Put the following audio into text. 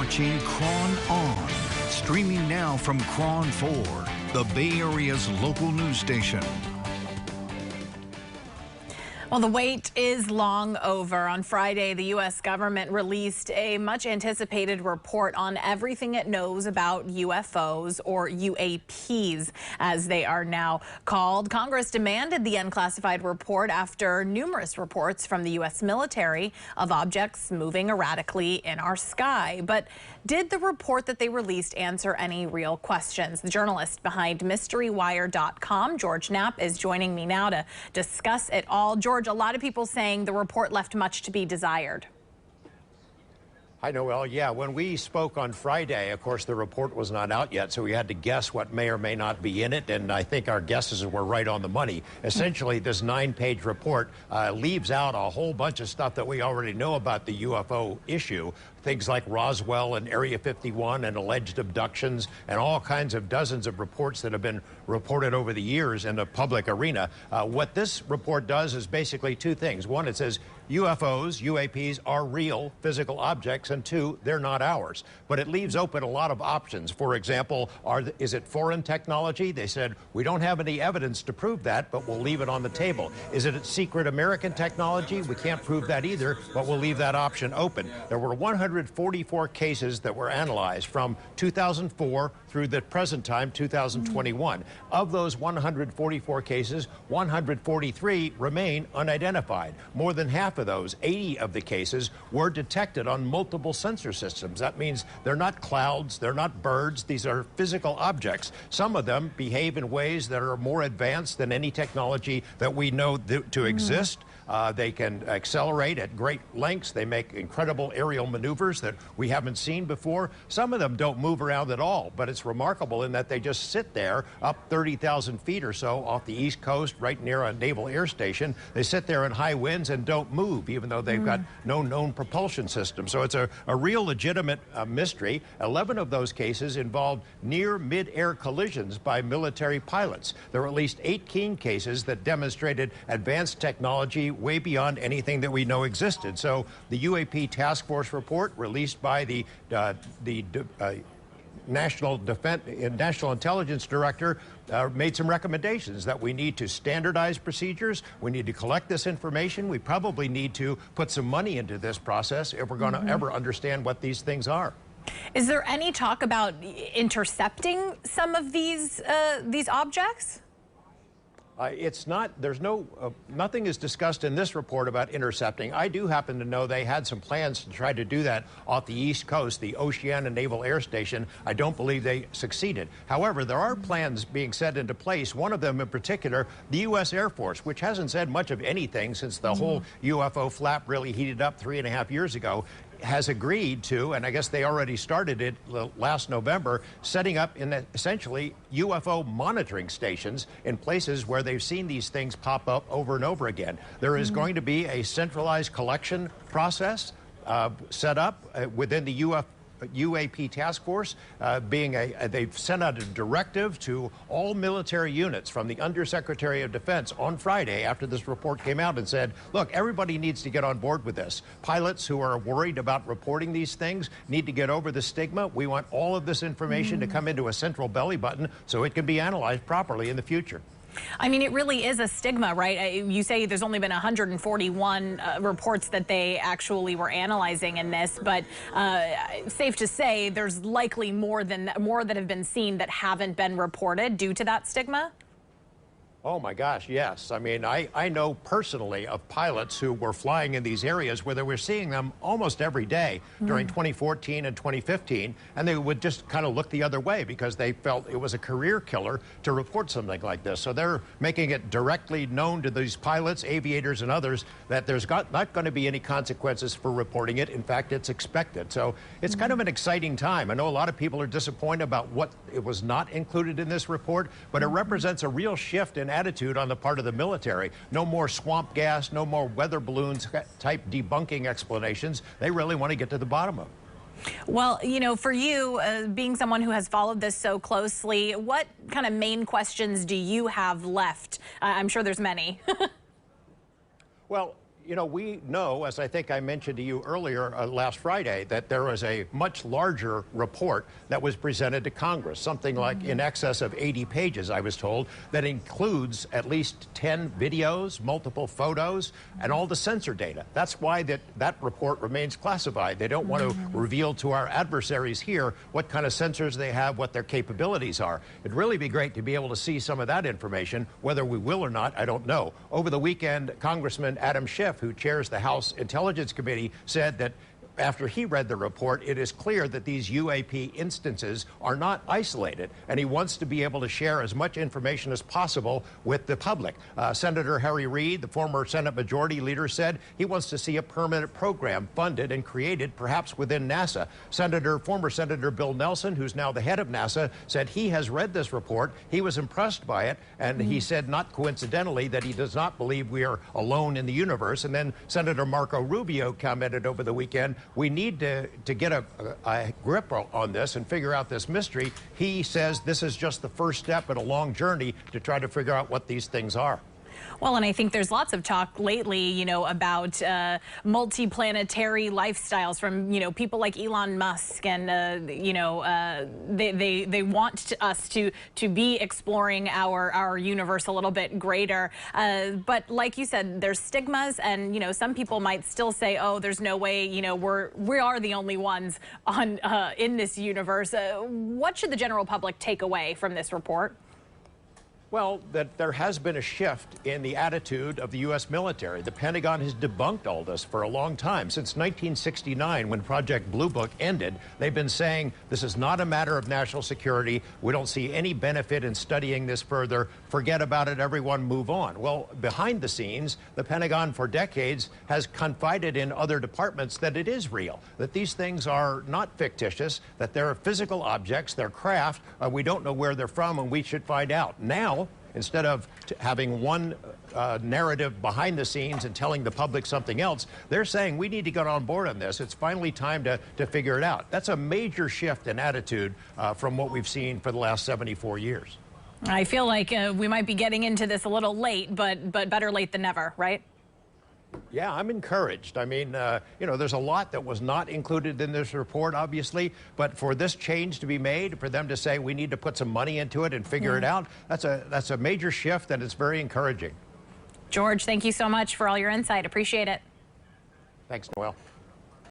watching Cron On, streaming now from Cron 4, the Bay Area's local news station. Well, the wait is long over. On Friday, the U.S. government released a much-anticipated report on everything it knows about UFOs, or UAPs, as they are now called. Congress demanded the unclassified report after numerous reports from the U.S. military of objects moving erratically in our sky. But did the report that they released answer any real questions? The journalist behind MysteryWire.com, George Knapp, is joining me now to discuss it all. George, a lot of people saying the report left much to be desired. Hi, Noel. Yeah, when we spoke on Friday, of course, the report was not out yet, so we had to guess what may or may not be in it, and I think our guesses were right on the money. Essentially, this 9-page report leaves out a whole bunch of stuff that we already know about the UFO issue. Things like Roswell and Area 51 and alleged abductions and all kinds of dozens of reports that have been reported over the years in the public arena. What this report does is basically two things. One, it says UFOs, UAPs, are real physical objects, and two, they're not ours. But it leaves open a lot of options. For example, is it foreign technology? They said, we don't have any evidence to prove that, but we'll leave it on the table. Is it secret American technology? We can't prove that either, but we'll leave that option open. There were 144 cases that were analyzed from 2004 through the present time, 2021. Of those 144 cases, 143 remain unidentified. More than half of those, 80 of the cases, were detected on multiple sensor systems. That means they're not clouds, they're not birds, these are physical objects. Some of them behave in ways that are more advanced than any technology that we know to exist. They can accelerate at great lengths. They make incredible aerial maneuvers that we haven't seen before. Some of them don't move around at all, but it's remarkable in that they just sit there up 30,000 feet or so off the East Coast, right near a naval air station. They sit there in high winds and don't move, even though they've got no known propulsion system. So it's a real legitimate mystery. 11 of those cases involved near mid-air collisions by military pilots. There were at least 18 cases that demonstrated advanced technology way beyond anything that we know existed. So the UAP Task Force report released by the National Intelligence Director made some recommendations that we need to standardize procedures. We need to collect this information. We probably need to put some money into this process if we're going to ever understand what these things are. Is there any talk about intercepting some of these objects? It's not, nothing is discussed in this report about intercepting. I do happen to know they had some plans to try to do that off the East Coast, the Oceana Naval Air Station. I don't believe they succeeded. However, there are plans being set into place, one of them in particular, the U.S. Air Force, which hasn't said much of anything since the whole UFO flap really heated up 3.5 years ago, has agreed to, and I guess they already started it last November, setting up essentially UFO monitoring stations in places where they've seen these things pop up over and over again. There is going to be a centralized collection process set up within the UAP task force, they've sent out a directive to all military units from the Undersecretary of Defense on Friday after this report came out and said, look, everybody needs to get on board with this. Pilots who are worried about reporting these things need to get over the stigma. We want all of this information to come into a central belly button so it can be analyzed properly in the future. I mean, it really is a stigma, right? You say there's only been 141 reports that they actually were analyzing in this, but safe to say there's likely more that have been seen that haven't been reported due to that stigma? Oh my gosh, yes. I mean, I know personally of pilots who were flying in these areas where they were seeing them almost every day during 2014 and 2015, and they would just kind of look the other way because they felt it was a career killer to report something like this. So they're making it directly known to these pilots, aviators, and others that there's not going to be any consequences for reporting it. In fact, it's expected. So it's kind of an exciting time. I know a lot of people are disappointed about what it was not included in this report, but it represents a real shift in attitude on the part of the military. No more swamp gas, no more weather balloons type debunking explanations. They really want to get to the bottom of it. Well, you know, for you, being someone who has followed this so closely, what kind of main questions do you have left? I'm sure there's many. Well, You know, we know, as I think I mentioned to you earlier last Friday, that there was a much larger report that was presented to Congress, something like in excess of 80 pages, I was told, that includes at least 10 videos, multiple photos, and all the sensor data. That's why that report remains classified. They don't want to reveal to our adversaries here what kind of sensors they have, what their capabilities are. It'd really be great to be able to see some of that information. Whether we will or not, I don't know. Over the weekend, Congressman Adam Schiff, who chairs the House Intelligence Committee, said that after he read the report, it is clear that these UAP instances are not isolated, and he wants to be able to share as much information as possible with the public. Senator Harry Reid, the former Senate Majority Leader, said he wants to see a permanent program funded and created, perhaps within NASA. Former Senator Bill Nelson, who's now the head of NASA, said he has read this report. He was impressed by it, and he said, not coincidentally, that he does not believe we are alone in the universe. And then Senator Marco Rubio commented over the weekend, we need to get a grip on this and figure out this mystery. He says this is just the first step in a long journey to try to figure out what these things are. Well, and I think there's lots of talk lately, you know, about multiplanetary lifestyles from, you know, people like Elon Musk, and you know, they want us to be exploring our universe a little bit greater. But like you said, there's stigmas, and you know, some people might still say, oh, there's no way, you know, we are the only ones on in this universe. What should the general public take away from this report? Well, that there has been a shift in the attitude of the U.S. military. The Pentagon has debunked all this for a long time. Since 1969, when Project Blue Book ended, they've been saying this is not a matter of national security. We don't see any benefit in studying this further. Forget about it, everyone, move on. Well, behind the scenes, the Pentagon for decades has confided in other departments that it is real, that these things are not fictitious, that they're physical objects, they're craft. We don't know where they're from, and we should find out. Now, instead of having one narrative behind the scenes and telling the public something else, they're saying we need to get on board on this. It's finally time to figure it out. That's a major shift in attitude from what we've seen for the last 74 years. I feel like we might be getting into this a little late, but better late than never, right? Yeah, I'm encouraged. I mean, you know, there's a lot that was not included in this report, obviously, but for this change to be made, for them to say we need to put some money into it and figure it out, that's a major shift, and it's very encouraging. George, thank you so much for all your insight. Appreciate it. Thanks, Noel.